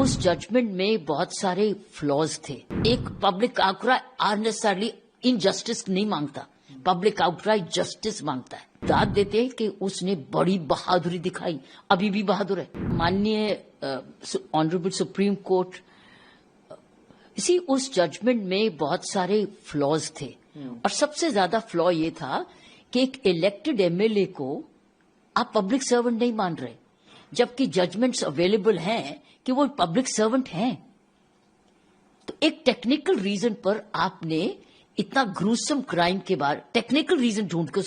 उस जजमेंट में बहुत सारे फ्लॉज थे। एक पब्लिक आउटक्राई अननेसेसरली इनजस्टिस नहीं मांगता, पब्लिक आउटक्राई जस्टिस मांगता है। दाद देते हैं कि उसने बड़ी बहादुरी दिखाई, अभी भी बहादुर है। माननीय ऑनरेबल सुप्रीम कोर्ट, इसी उस जजमेंट में बहुत सारे फ्लॉज थे और सबसे ज्यादा फ्लॉ ये था कि एक इलेक्टेड एमएलए को आप पब्लिक सर्वेंट नहीं मान रहे, जबकि जजमेंट्स अवेलेबल हैं कि वो पब्लिक सर्वेंट हैं। तो एक टेक्निकल रीजन पर आपने इतना ग्रूसम क्राइम के बाद टेक्निकल रीजन ढूंढ के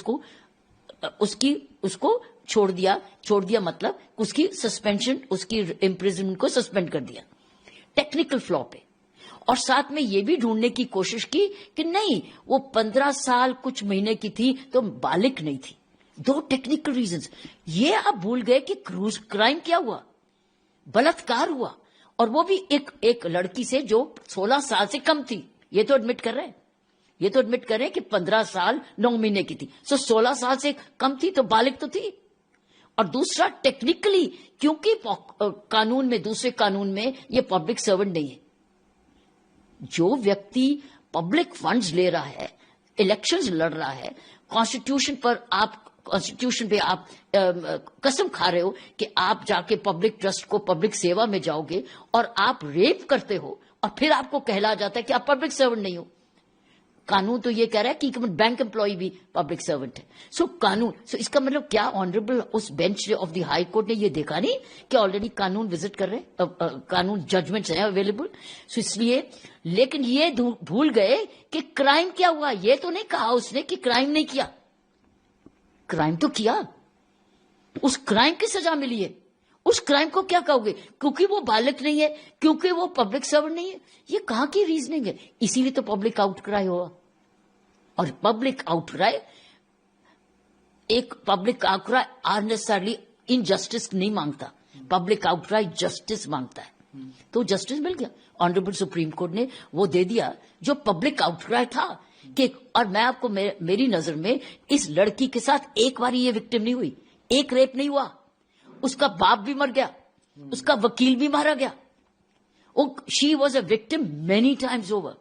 उसको छोड़ दिया मतलब उसकी सस्पेंशन, उसकी इम्प्रिजनमेंट को सस्पेंड कर दिया टेक्निकल फ्लॉ पे। और साथ में ये भी ढूंढने की कोशिश की कि नहीं, वो 15 साल कुछ महीने की थी तो बालिग नहीं थी। दो टेक्निकल रीजंस। ये आप भूल गए कि क्राइम क्या हुआ, बलात्कार हुआ, और वो भी एक लड़की से जो 16 साल से कम थी। ये तो एडमिट कर रहे हैं कि 15 साल 9 महीने की थी, सो 16 साल से कम थी तो बालिग तो थी। और दूसरा टेक्निकली, क्योंकि कानून में, दूसरे कानून में ये पब्लिक सर्वेंट नहीं है। जो व्यक्ति पब्लिक फंड्स ले रहा है, इलेक्शंस लड़ रहा है, कॉन्स्टिट्यूशन पे आप कसम खा रहे हो कि आप जाके पब्लिक ट्रस्ट को, पब्लिक सेवा में जाओगे और आप रेप करते हो और फिर आपको कहला जाता है कि आप पब्लिक सर्वेंट नहीं हो। कानून तो ये कह रहा है कि बैंक एम्प्लॉय भी पब्लिक सर्वेंट है। सो इसका मतलब क्या ऑनरेबल उस bench of the high court ने ये देखा नहीं कि ऑलरेडी कानून विजिट कर रहे हैं, कानून जजमेंट्स हैं अवेलेबल। सो इसलिए, लेकिन ये भूल गए कि क्राइम क्या हुआ। ये तो नहीं कहा उसने कि क्राइम नहीं किया, क्राइम तो किया, उस क्राइम की सजा मिली है। उस क्राइम को क्या कहोगे? क्योंकि वो बालिग नहीं है, क्योंकि वो पब्लिक सर्वेंट नहीं है। ये कहां की रीजनिंग है? इसीलिए तो पब्लिक आउटक्राई हुआ। और पब्लिक आउटक्राई अननेसेसरली इनजस्टिस नहीं मांगता, पब्लिक आउटक्राई जस्टिस मांगता है। तो जस्टिस मिल गया। ऑनरेबल सुप्रीम कोर्ट ने वो दे दिया जो पब्लिक आउटक्राई था कि, और मैं आपको, मेरी नजर में इस लड़की के साथ एक बार ये विक्टिम नहीं हुई, एक रेप नहीं हुआ, उसका बाप भी मर गया, उसका वकील भी मारा गया। She was a victim many times over,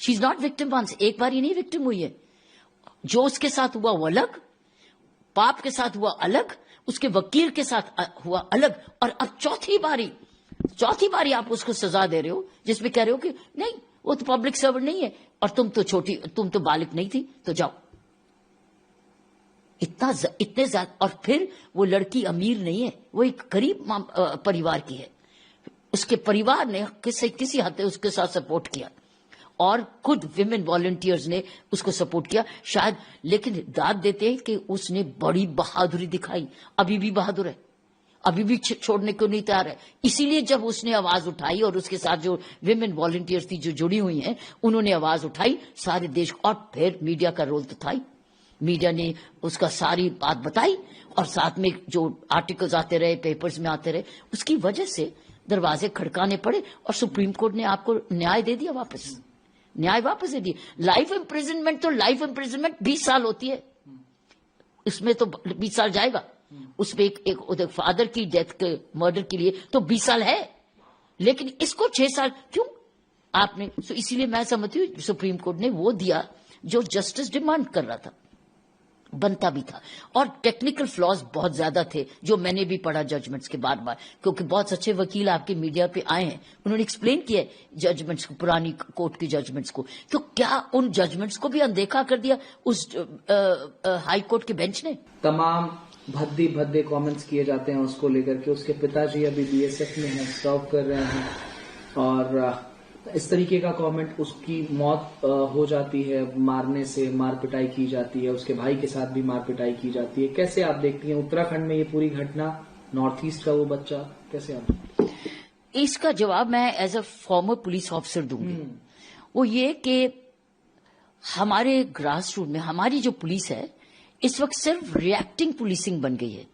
she is not victim once. एक बार ही नहीं विक्टिम हुई है। जो उसके साथ हुआ वो अलग, बाप के साथ हुआ अलग, उसके वकील के साथ हुआ अलग, और अब चौथी बारी आप उसको सजा दे रहे हो जिसमें कह रहे हो कि नहीं, वो तो पब्लिक सर्वेंट नहीं है और तुम तो बालिग नहीं थी, तो जाओ। इतने ज्यादा। और फिर वो लड़की अमीर नहीं है, वो एक गरीब परिवार की है। उसके परिवार ने किसी हद तक उसके साथ सपोर्ट किया और खुद विमेन वॉलंटियर्स ने उसको सपोर्ट किया शायद। लेकिन दाद देते हैं कि उसने बड़ी बहादुरी दिखाई, अभी भी बहादुर है, अभी भी छोड़ने को नहीं तैयार है। इसीलिए जब उसने आवाज उठाई और उसके साथ जो विमेन वॉलंटियर्स थी जो जुड़ी हुई हैं, उन्होंने आवाज उठाई सारे देश को। और फिर मीडिया का रोल तो था ही, मीडिया ने उसका सारी बात बताई और साथ में जो आर्टिकल्स आते रहे, पेपर्स में आते रहे, उसकी वजह से दरवाजे खड़काने पड़े और सुप्रीम कोर्ट ने आपको न्याय दे दिया, वापस दे दिया। लाइफ इम्प्रिजनमेंट तो लाइफ इम्प्रिजनमेंट 20 साल होती है, इसमें तो 20 साल जाएगा। उसमें एक फादर की डेथ के मर्डर के लिए तो 20 साल है, लेकिन इसको 6 साल क्यों आपने? इसीलिए मैं समझती हूँ सुप्रीम कोर्ट ने वो दिया जो जस्टिस डिमांड कर रहा था, बनता भी था। और टेक्निकल फ्लॉज बहुत ज्यादा थे जो मैंने भी पढ़ा जजमेंट्स के बार, क्योंकि बहुत अच्छे वकील आपके मीडिया पे आए हैं, उन्होंने एक्सप्लेन किया जजमेंट्स को, पुरानी कोर्ट की जजमेंट्स को। तो क्या उन जजमेंट्स को भी अनदेखा कर दिया उस हाई कोर्ट के बेंच ने? तमाम भद्दे कमेंट्स किए जाते हैं उसको लेकर के। उसके पिताजी अभी बीएसएफ में हैं, सर्व कर रहे हैं, और इस तरीके का कमेंट, उसकी मौत हो जाती है मारने से, मार पिटाई की जाती है, उसके भाई के साथ भी मार पिटाई की जाती है। कैसे आप देखती हैं उत्तराखंड में ये पूरी घटना, नॉर्थ ईस्ट का वो बच्चा, कैसे आप? इसका जवाब मैं as a former police officer दूंगी। वो ये कि हमारे ग्रास रूट में हमारी जो पुलिस है इस वक्त सिर्फ रिएक्टिंग पुलिसिंग बन गई है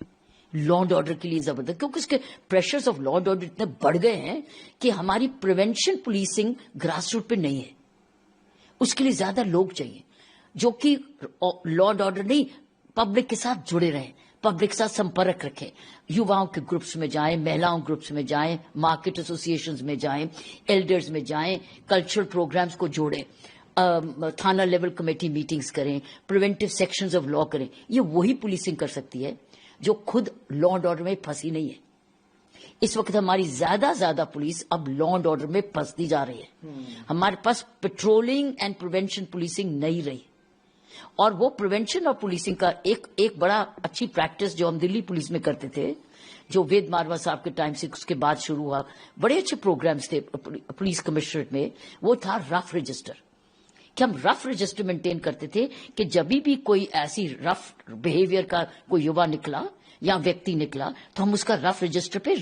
लॉ एंड ऑर्डर के लिए जबरदस्त, क्योंकि उसके pressures of law and order इतने बढ़ गए हैं कि हमारी प्रिवेंशन पुलिसिंग ग्रास रूट पे नहीं है। उसके लिए ज्यादा लोग चाहिए जो कि लॉ एंड ऑर्डर नहीं, पब्लिक के साथ जुड़े रहें, पब्लिक साथ संपर्क रखें, युवाओं के ग्रुप्स में जाएं, महिलाओं ग्रुप्स में जाएं, मार्केट एसोसिएशंस में जाएं, एल्डर्स में जाएं, कल्चरल प्रोग्राम्स को जोड़ें, थाना लेवल कमेटी मीटिंग्स करें, प्रिवेंटिव सेक्शंस ऑफ लॉ करें। ये वही पुलिसिंग कर सकती है जो खुद लॉ एंड ऑर्डर में फंसी नहीं है। इस वक्त हमारी ज्यादा पुलिस अब लॉ एंड ऑर्डर में फंसती जा रही है। हमारे पास पेट्रोलिंग एंड प्रिवेंशन पुलिसिंग नहीं रही, और वो प्रिवेंशन और पुलिसिंग का एक बड़ा अच्छी प्रैक्टिस जो हम दिल्ली पुलिस में करते थे, जो वेद मारवा साहब के टाइम से उसके बाद शुरू हुआ, बड़े अच्छे प्रोग्राम्स थे पुलिस कमिश्नरेट में, वो था रफ रजिस्टर। कि हम रफ रजिस्टर मेंटेन करते थे कि जब भी कोई ऐसी रफ बिहेवियर का कोई युवा निकला या व्यक्ति निकला तो हम उसका रफ रजिस्टर पे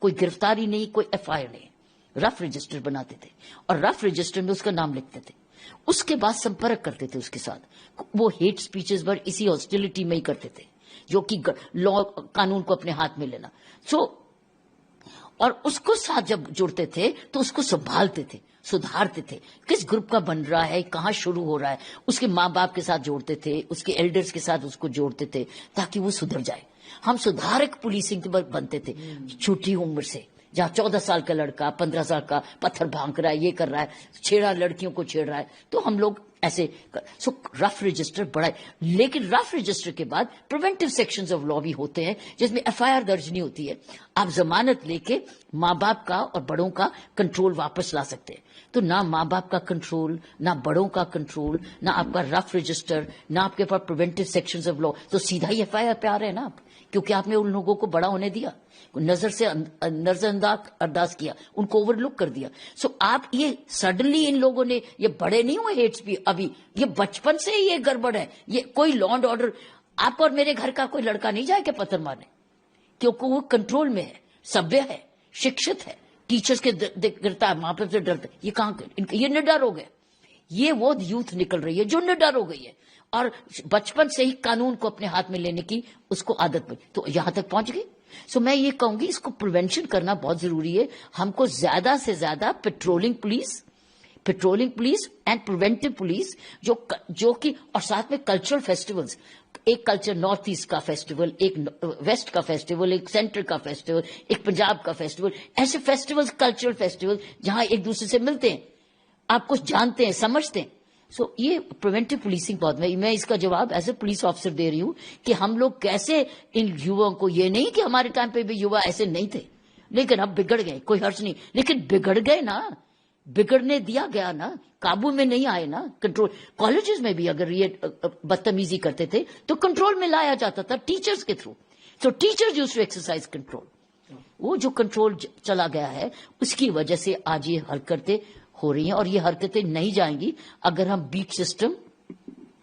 कोई गिरफ्तारी नहीं, कोई एफआईआर नहीं, रफ रजिस्टर बनाते थे और रफ रजिस्टर में उसका नाम लिखते थे। उसके बाद संपर्क करते थे उसके साथ। वो हेट स्पीचेस पर इसी हॉस्टिलिटी में ही करते थे, जो कि लॉ कानून को अपने हाथ में लेना। और उसको साथ जब जुड़ते थे तो उसको संभालते थे, सुधारते थे, किस ग्रुप का बन रहा है, कहाँ शुरू हो रहा है, उसके माँ बाप के साथ जोड़ते थे, उसके एल्डर्स के साथ उसको जोड़ते थे ताकि वो सुधर जाए। हम सुधारक पुलिसिंग बनते थे छोटी उम्र से। जहाँ 14 साल का लड़का 15 साल का पत्थर भांग रहा है, ये कर रहा है, छेड़ा लड़कियों को छेड़ रहा है, तो हम लोग ऐसे रफ रजिस्टर बड़ा है। लेकिन रफ रजिस्टर के बाद प्रिवेंटिव सेक्शंस ऑफ लॉ भी होते हैं जिसमें एफआईआर दर्ज नहीं होती है। आप जमानत लेके माँ बाप का और बड़ों का कंट्रोल वापस ला सकते हैं। तो ना माँ बाप का कंट्रोल, ना बड़ों का कंट्रोल, ना आपका रफ रजिस्टर, ना आपके पास प्रिवेंटिव सेक्शंस ऑफ लॉ, तो सीधा ही एफआईआर पे आ रहे हैं ना आप, क्योंकि आपने उन लोगों को बड़ा होने दिया, नजरअंदाज किया, उनको ओवरलुक कर दिया। सो आप ये सडनली इन लोगों ने, ये बड़े नहीं हुए हेट्स भी अभी, ये बचपन से ही ये गड़बड़ है। ये कोई लॉ एंड ऑर्डर, आप और मेरे घर का कोई लड़का नहीं जाएगा पत्थर मारने, क्योंकि वो कंट्रोल में है, सभ्य है, शिक्षित है, टीचर्स के गिरता है, माँ बाप से डरता है। ये कहाँ, ये निडर हो गए। ये वो यूथ निकल रही है जो निडर हो गई है और बचपन से ही कानून को अपने हाथ में लेने की उसको आदत पड़ी, तो यहां तक पहुंच गई। सो मैं ये कहूंगी इसको प्रिवेंशन करना बहुत जरूरी है। हमको ज्यादा से ज्यादा patrolling police and preventive police जो कि, और साथ में कल्चरल फेस्टिवल्स, एक कल्चर नॉर्थ ईस्ट का फेस्टिवल, एक वेस्ट का फेस्टिवल, एक सेंट्रल का फेस्टिवल, एक पंजाब का फेस्टिवल, ऐसे फेस्टिवल्स, कल्चरल फेस्टिवल जहां एक दूसरे से मिलते हैं, आप कुछ जानते हैं, समझते हैं। सो ये प्रिवेंटिव पुलिसिंग बहुत, मैं इसका जवाब एज ए पुलिस ऑफिसर दे रही हूं कि हम लोग कैसे इन युवाओं को, ये नहीं कि हमारे टाइम पे भी युवा ऐसे नहीं थे लेकिन अब बिगड़ गए, कोई हर्ष नहीं, लेकिन बिगड़ गए ना, बिगड़ने दिया गया ना, काबू में नहीं आए ना। कंट्रोल कॉलेजेस में भी अगर ये बदतमीजी करते थे तो कंट्रोल में लाया जाता था टीचर्स के थ्रू। So teachers used to exercise control. वो जो कंट्रोल चला गया है उसकी वजह से आज ये हरकतें हो रही हैं, और ये हरकतें नहीं जाएंगी अगर हम beat system,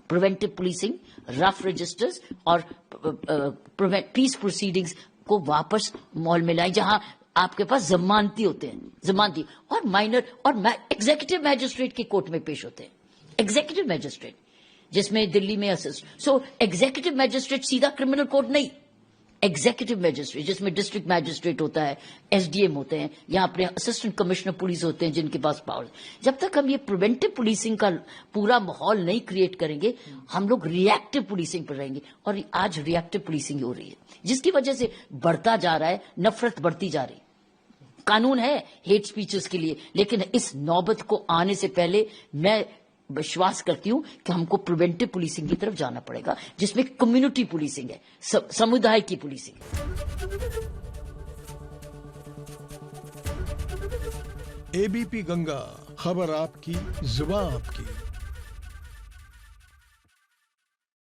preventive policing, rough registers और पीस प्रोसीडिंग्स को वापस माहौल में लाएं, जहां आपके पास जमानती होते हैं, जमानती और माइनर और एग्जीक्यूटिव मैजिस्ट्रेट की कोर्ट में पेश होते हैं। एग्जीक्यूटिव मैजिस्ट्रेट जिसमें दिल्ली में एग्जीक्यूटिव मैजिस्ट्रेट सीधा क्रिमिनल कोर्ट नहीं, एग्जीक्यूटिव मैजिस्ट्रेट जिसमें डिस्ट्रिक्ट मैजिस्ट्रेट होता है, एसडीएम होते हैं, या अपने असिस्टेंट कमिश्नर पुलिस होते हैं जिनके पास पावर। जब तक हम ये प्रिवेंटिव पुलिसिंग का पूरा माहौल नहीं क्रिएट करेंगे, हम लोग रिएक्टिव पुलिसिंग पर रहेंगे, और आज रिएक्टिव पुलिसिंग हो रही है जिसकी वजह से बढ़ता जा रहा है, नफरत बढ़ती जा रही है। कानून है हेट स्पीचेस के लिए, लेकिन इस नौबत को आने से पहले मैं विश्वास करती हूं कि हमको प्रिवेंटिव पुलिसिंग की तरफ जाना पड़ेगा, जिसमें कम्युनिटी पुलिसिंग है, समुदाय की पुलिसिंग। एबीपी गंगा, खबर आपकी, जुबान आपकी।